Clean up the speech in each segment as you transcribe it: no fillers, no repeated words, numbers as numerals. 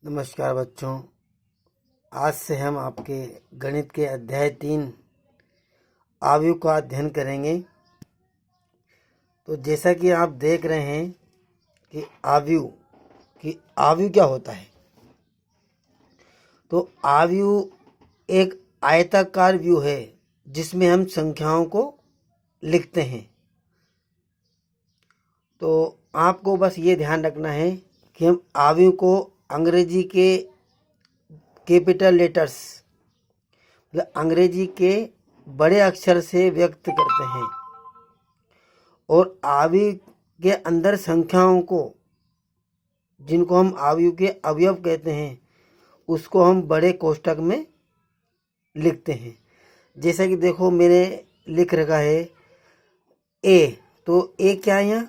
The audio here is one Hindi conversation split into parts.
नमस्कार बच्चों। आज से हम आपके गणित के अध्याय 3 आव्यूह का अध्ययन करेंगे। तो जैसा कि आप देख रहे हैं कि आव्यूह क्या होता है। तो आव्यूह एक आयताकार व्यू है जिसमें हम संख्याओं को लिखते हैं। तो आपको बस ये ध्यान रखना है कि हम आव्यूह को अंग्रेजी के कैपिटल लेटर्स मतलब अंग्रेजी के बड़े अक्षर से व्यक्त करते हैं और आव्यूह के अंदर संख्याओं को, जिनको हम आव्यूह के अवयव कहते हैं, उसको हम बड़े कोष्ठक में लिखते हैं। जैसा कि देखो मेरे लिख रखा है ए। तो ए क्या है यहाँ?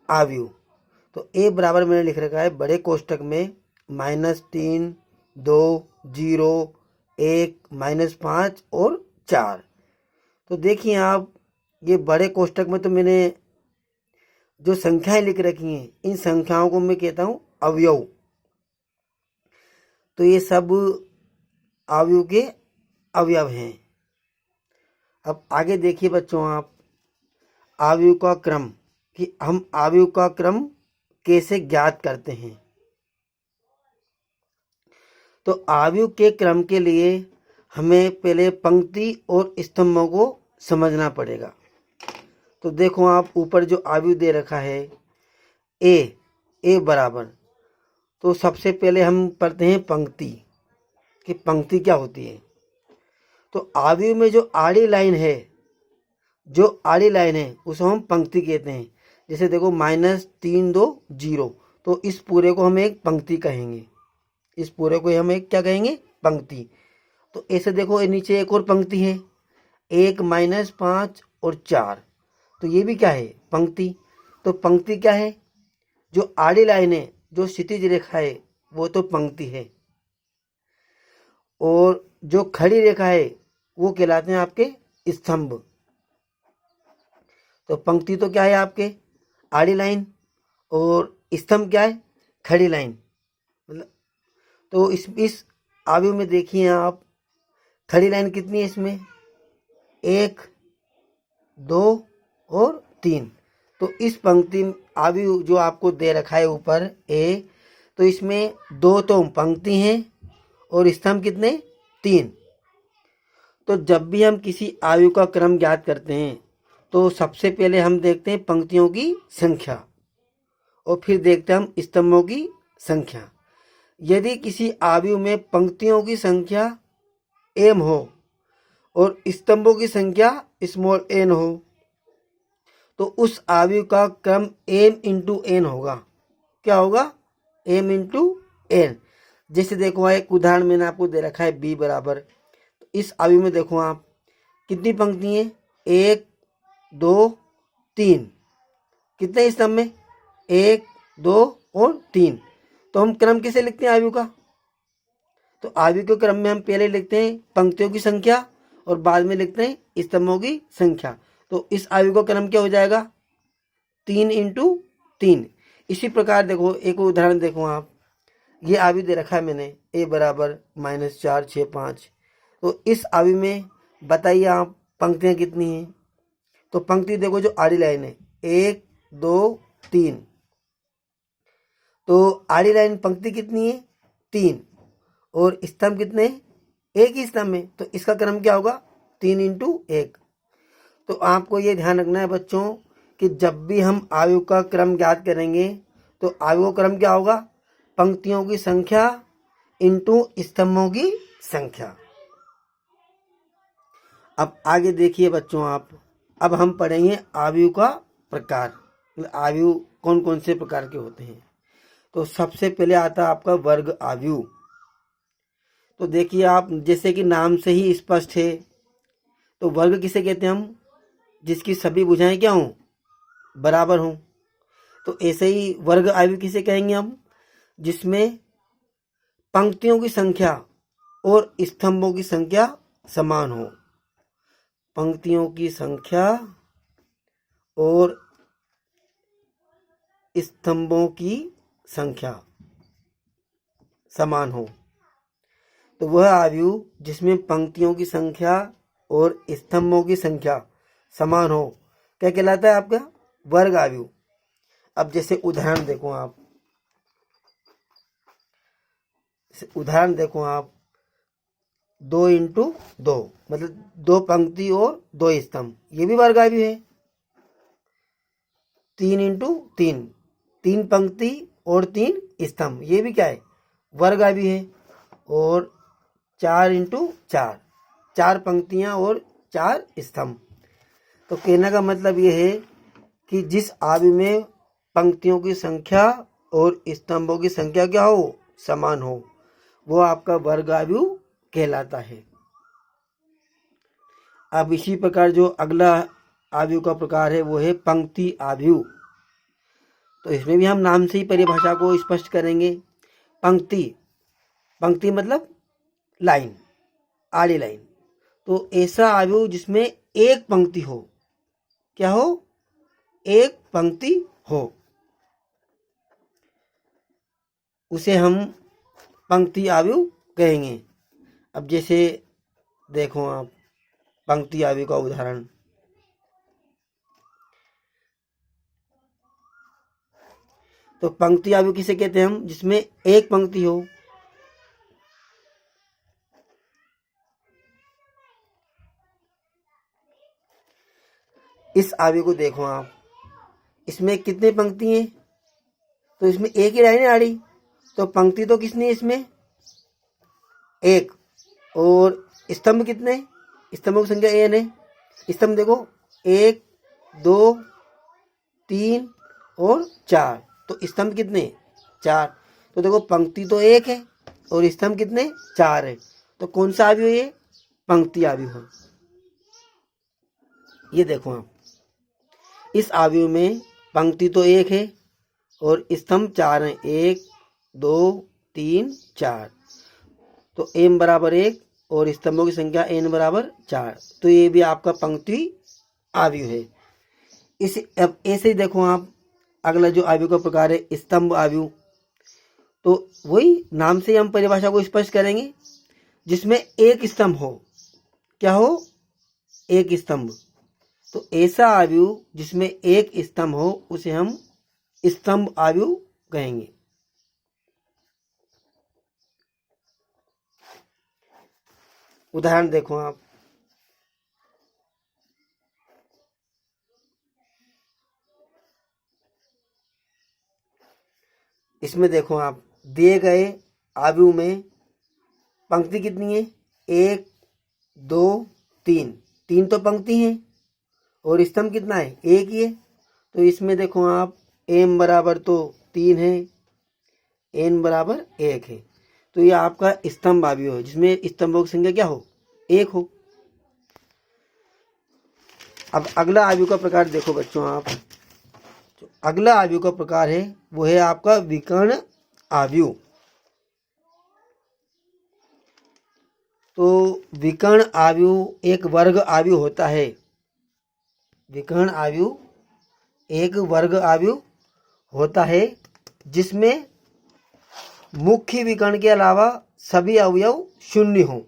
आव्यूह। तो ए बराबर मैंने लिख रखा है बड़े कोष्ठक में -3, 2, 0, 1, -5 और 4। तो देखिए आप, ये बड़े कोष्ठक में तो मैंने जो संख्याएं लिख रखी हैं, इन संख्याओं को मैं कहता हूँ अवयव। तो ये सब आव्यूह के अवयव हैं। अब आगे देखिए बच्चों आप, आव्यूह का क्रम, कि हम आव्यूह का क्रम कैसे ज्ञात करते हैं। तो आव्यूह के क्रम के लिए हमें पहले पंक्ति और स्तंभों को समझना पड़ेगा। तो देखो आप, ऊपर जो आव्यूह दे रखा है ए बराबर, तो सबसे पहले हम पढ़ते हैं पंक्ति, कि पंक्ति क्या होती है। तो आव्यूह में जो आड़ी लाइन है उसको हम पंक्ति कहते हैं। जैसे देखो -3, 2, 0, तो इस पूरे को हम एक पंक्ति कहेंगे। इस पूरे को हम एक क्या कहेंगे? पंक्ति। तो ऐसे देखो नीचे एक और पंक्ति है, 1, -5 और 4, तो ये भी क्या है? पंक्ति। तो पंक्ति क्या है? जो आड़ी लाइन है, जो क्षितिज रेखा है, वो तो पंक्ति है। और जो खड़ी रेखा है वो कहलाते हैं आपके स्तंभ। तो पंक्ति तो क्या है? आपके आड़ी लाइन। और स्तंभ क्या है? खड़ी लाइन। मतलब तो इस आव्यूह में देखिए आप, खड़ी लाइन कितनी है इसमें? 1, 2 और 3। तो इस पंक्ति आव्यूह जो आपको दे रखा है ऊपर ए, तो इसमें 2 तो पंक्ति हैं और स्तंभ कितने? 3। तो जब भी हम किसी आव्यूह का क्रम ज्ञात करते हैं तो सबसे पहले हम देखते हैं पंक्तियों की संख्या और फिर देखते हैं हम स्तंभों की संख्या। यदि किसी आव्यूह में पंक्तियों की संख्या m हो और स्तंभों की संख्या n हो, तो उस आव्यूह का क्रम m × n होगा। क्या होगा? m × n। जैसे देखो एक उदाहरण मैंने आपको दे रखा है b बराबर। तो इस आव्यूह में देखो आप, कितनी पंक्ति है? 1, 2, 3। कितने स्तंभ में? 1, 2 और 3। तो हम क्रम कैसे लिखते हैं आव्यूह का? तो आव्यूह के क्रम में हम पहले लिखते हैं पंक्तियों की संख्या और बाद में लिखते हैं स्तंभों की संख्या। तो इस आव्यूह का क्रम क्या हो जाएगा? 3 × 3। इसी प्रकार देखो एक उदाहरण देखो आप, ये आव्यूह दे रखा है मैंने a बराबर -4, 6, 5। तो इस आव्यूह में बताइए आप पंक्तियां कितनी हैं? तो पंक्ति देखो जो आड़ी लाइन है 1, 2, 3। तो आड़ी लाइन पंक्ति कितनी है? 3। और स्तंभ कितने? एक ही स्तंभ में। तो इसका क्रम क्या होगा? 3 × 1। तो आपको ये ध्यान रखना है बच्चों कि जब भी हम आव्यूह का क्रम ज्ञात करेंगे तो आव्यूह का क्रम क्या होगा? पंक्तियों की संख्या × स्तंभों की संख्या। अब आगे देखिए बच्चों आप, अब हम पढ़ेंगे आव्यूह का प्रकार। आव्यूह कौन कौन से प्रकार के होते हैं। तो सबसे पहले आता है आपका वर्ग आव्यूह। तो देखिए आप, जैसे कि नाम से ही स्पष्ट है, तो वर्ग किसे कहते हैं हम? जिसकी सभी भुजाएं क्या हों? बराबर हों। तो ऐसे ही वर्ग आव्यूह किसे कहेंगे हम? जिसमें पंक्तियों की संख्या और स्तंभों की संख्या समान हो। पंक्तियों की संख्या और स्तंभों की संख्या समान हो। तो वह आव्यूह जिसमें पंक्तियों की संख्या और स्तंभों की संख्या समान हो क्या कहलाता है? आपका वर्ग आव्यूह। अब जैसे उदाहरण देखो आप, दो इंटू दो मतलब 2 पंक्ति और 2 स्तंभ, ये भी वर्ग आव्यूह है। 3 इंटू 3, 3 पंक्ति और 3 स्तंभ, ये भी क्या है? वर्ग आव्यूह है। और 4 इंटू 4, 4 पंक्तियां और 4 स्तंभ। तो कहने का मतलब ये है कि जिस आव्यूह में पंक्तियों की संख्या और स्तंभों की संख्या क्या हो? समान हो, वो आपका वर्ग आव्यूह कहलाता है। अब इसी प्रकार जो अगला आव्यूह का प्रकार है वो है पंक्ति आव्यूह। तो इसमें भी हम नाम से ही परिभाषा को स्पष्ट करेंगे। पंक्ति मतलब लाइन, आड़ी लाइन। तो ऐसा आव्यूह जिसमें एक पंक्ति हो, क्या हो? एक पंक्ति हो, उसे हम पंक्ति आव्यूह कहेंगे। अब जैसे देखो आप पंक्ति आव्यूह का उदाहरण, तो पंक्ति आव्यूह किसे कहते हैं हम? जिसमें एक पंक्ति हो। इस आव्यूह को देखो आप, इसमें कितने पंक्ति हैं? तो इसमें एक ही लाइन है आड़ी, तो पंक्ति तो कितनी है इसमें? एक। और स्तंभ कितने? स्तंभों की संख्या n है। स्तंभ देखो 1 2 3 और 4, तो स्तंभ कितने? 4। तो देखो पंक्ति तो एक है और स्तंभ कितने? 4 है। तो कौन सा आव्यूह है ये? पंक्ति आव्यूह है। ये देखो आप, इस आव्यूह में पंक्ति तो एक है और स्तंभ 4 हैं, 1 2 3 4। तो m बराबर 1 और स्तंभों की संख्या n बराबर 4। तो ये भी आपका पंक्ति आव्यूह है। अब ऐसे ही देखो आप, अगला जो आव्यूह का प्रकार है स्तंभ आव्यूह। तो वही नाम से हम परिभाषा को स्पष्ट करेंगे, जिसमें एक स्तंभ हो। क्या हो? एक स्तंभ। तो ऐसा आव्यूह जिसमें एक स्तंभ हो उसे हम स्तंभ आव्यूह कहेंगे। उदाहरण देखो आप, इसमें देखो आप, दिए गए आव्यूह में पंक्ति कितनी है? 1 2 3, 3 तो पंक्ति है और स्तंभ कितना है? एक ही है। तो इसमें देखो आप, m बराबर तो 3 है, n बराबर 1 है। तो ये आपका स्तंभ आव्यूह है, जिसमें स्तंभों की संख्या क्या हो? 1 हो। अब अगला आव्यूह का प्रकार देखो बच्चों आप, जो अगला आव्यूह का प्रकार है वो है आपका विकर्ण आव्यूह। तो विकर्ण आव्यूह एक वर्ग आव्यूह होता है। विकर्ण आव्यूह एक वर्ग आव्यूह होता है जिसमें मुख्य विकर्ण के अलावा सभी अवयव शून्य हो।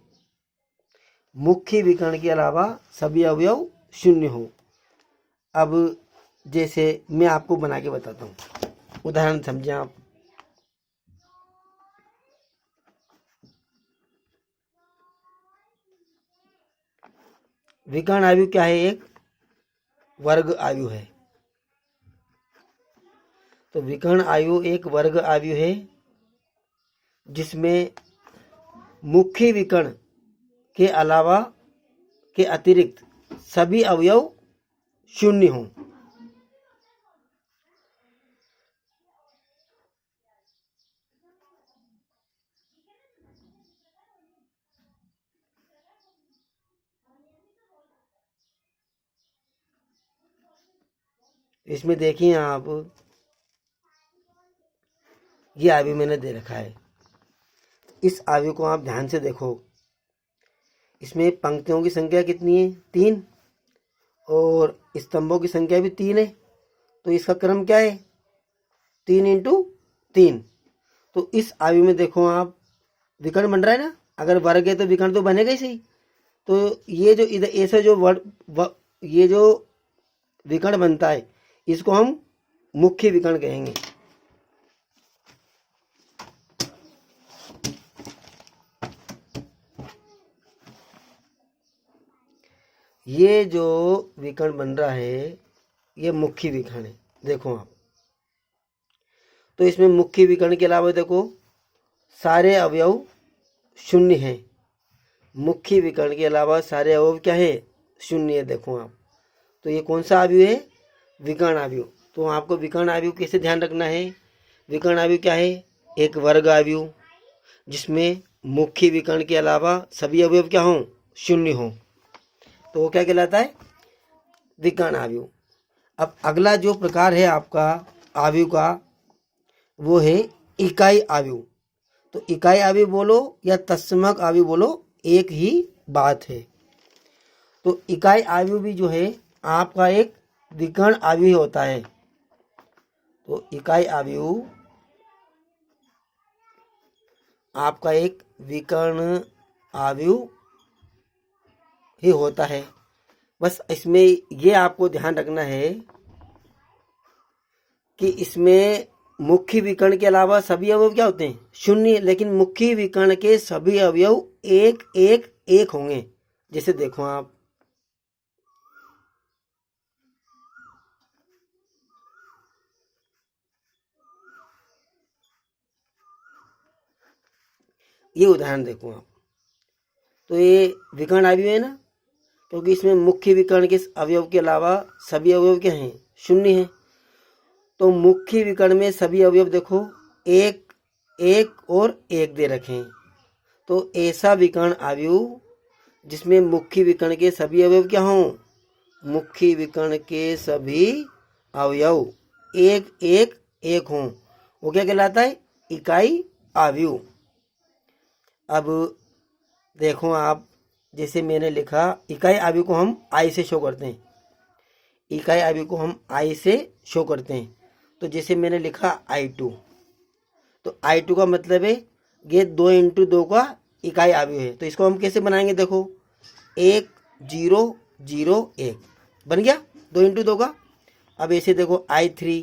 मुख्य विकर्ण के अलावा सभी अवयव शून्य हो। अब जैसे मैं आपको बना के बताता हूँ, उदाहरण समझें आप। विकर्ण आव्यूह क्या है? एक वर्ग आव्यूह है। तो विकर्ण आव्यूह एक वर्ग आव्यूह है जिसमें मुख्य विकर्ण के अलावा के अतिरिक्त सभी अवयव शून्य हों। इसमें देखिए आप, ये आव्यूह मैंने दे रखा है। इस आव्यूह को आप ध्यान से देखो, इसमें पंक्तियों की संख्या कितनी है? 3 और स्तंभों की संख्या भी 3 है। तो इसका क्रम क्या है? 3 इंटू 3। तो इस आव्यूह में देखो आप, विकर्ण बन रहा है ना, अगर वर्ग है तो विकर्ण तो बनेगा ही सही। तो ये जो इधर ऐसा जो ये जो विकर्ण बनता है इसको हम मुख्य विकर्ण कहेंगे। ये जो विकर्ण बन रहा है ये मुख्य विकर्ण है। देखो आप, तो इसमें मुख्य विकर्ण के अलावा देखो सारे अवयव शून्य हैं। मुख्य विकर्ण के अलावा सारे अवयव क्या है? शून्य है। देखो आप, तो ये कौन सा आव्यूह है? विकर्ण आव्यूह। तो आपको विकर्ण आव्यूह कैसे ध्यान रखना है? विकर्ण आव्यूह क्या है? एक वर्ग आव्यूह जिसमें मुख्य विकर्ण के अलावा सभी अवयव क्या हों? शून्य हों, तो वो क्या कहलाता है? विकर्ण आव्यूह। अब अगला जो प्रकार है आपका आव्यूह का वो है इकाई आव्यूह। तो इकाई आव्यूह बोलो या तत्समक आव्यूह बोलो, एक ही बात है। तो इकाई आव्यूह भी जो है आपका एक विकर्ण आव्यूह होता है। तो इकाई आव्यूह आपका एक विकर्ण आव्यूह ही होता है। बस इसमें ये आपको ध्यान रखना है कि इसमें मुख्य विकर्ण के अलावा सभी अवयव क्या होते हैं? शून्य। लेकिन मुख्य विकर्ण के सभी अवयव एक एक एक होंगे। जैसे देखो आप, ये उदाहरण देखो आप, तो ये विकर्ण आव्यूह है ना, क्योंकि इसमें मुख्य विकर्ण के अवयव के अलावा सभी अवयव क्या हैं? शून्य हैं। तो मुख्य विकर्ण में सभी अवयव देखो एक एक और एक दे रखे हैं। तो ऐसा विकर्ण आव्यूह जिसमें मुख्य विकर्ण के सभी अवयव क्या हों? मुख्य विकर्ण के सभी अवयव एक एक एक हों, वो क्या कहलाता है? इकाई आव्यूह। अब देखो आप, जैसे मैंने लिखा इकाई आव्यूह को हम आई से शो करते हैं। इकाई आव्यूह को हम आई से शो करते हैं। तो जैसे मैंने लिखा I2, तो I2 का मतलब है ये 2 इंटू 2 का इकाई आव्यूह है। तो इसको हम कैसे बनाएंगे? देखो 1 0 0 1 बन गया 2 इंटू 2 का। अब ऐसे देखो I3,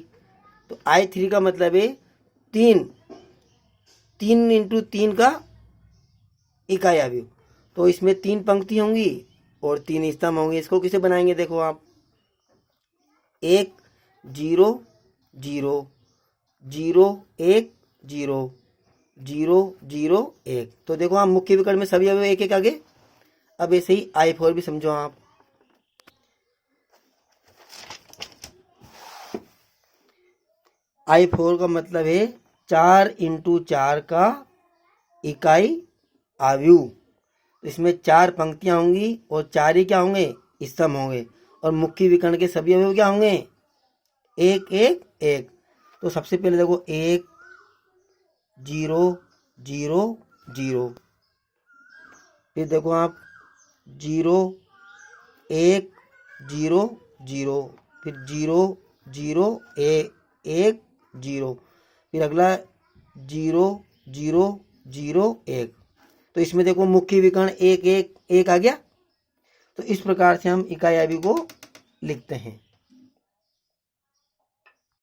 तो I3 का मतलब है 3 इंटू 3 का इकाई आव्यूह। तो इसमें 3 पंक्ति होंगी और 3 स्तंभ होंगे। इसको कैसे बनाएंगे? देखो आप 1 0 0 0 1 0 0 0 1। तो देखो आप मुख्य विकर्ण में सभी अवयव एक एक आगे। अब ऐसे ही I4 भी समझो आप, I4 का मतलब है 4 इंटू 4 का इकाई आव्यूह। इसमें 4 पंक्तियां होंगी और 4 ही क्या होंगे? स्तंभ होंगे। और मुख्य विकर्ण के सभी अवयव क्या होंगे? एक एक एक। तो सबसे पहले देखो 1 0 0 0, फिर देखो आप 0 1 0 0, फिर 0 0 1 0, फिर अगला 0 0 0 1। तो इसमें देखो मुख्य विकर्ण एक एक एक आ गया। तो इस प्रकार से हम इकाई आव्यूह को लिखते हैं।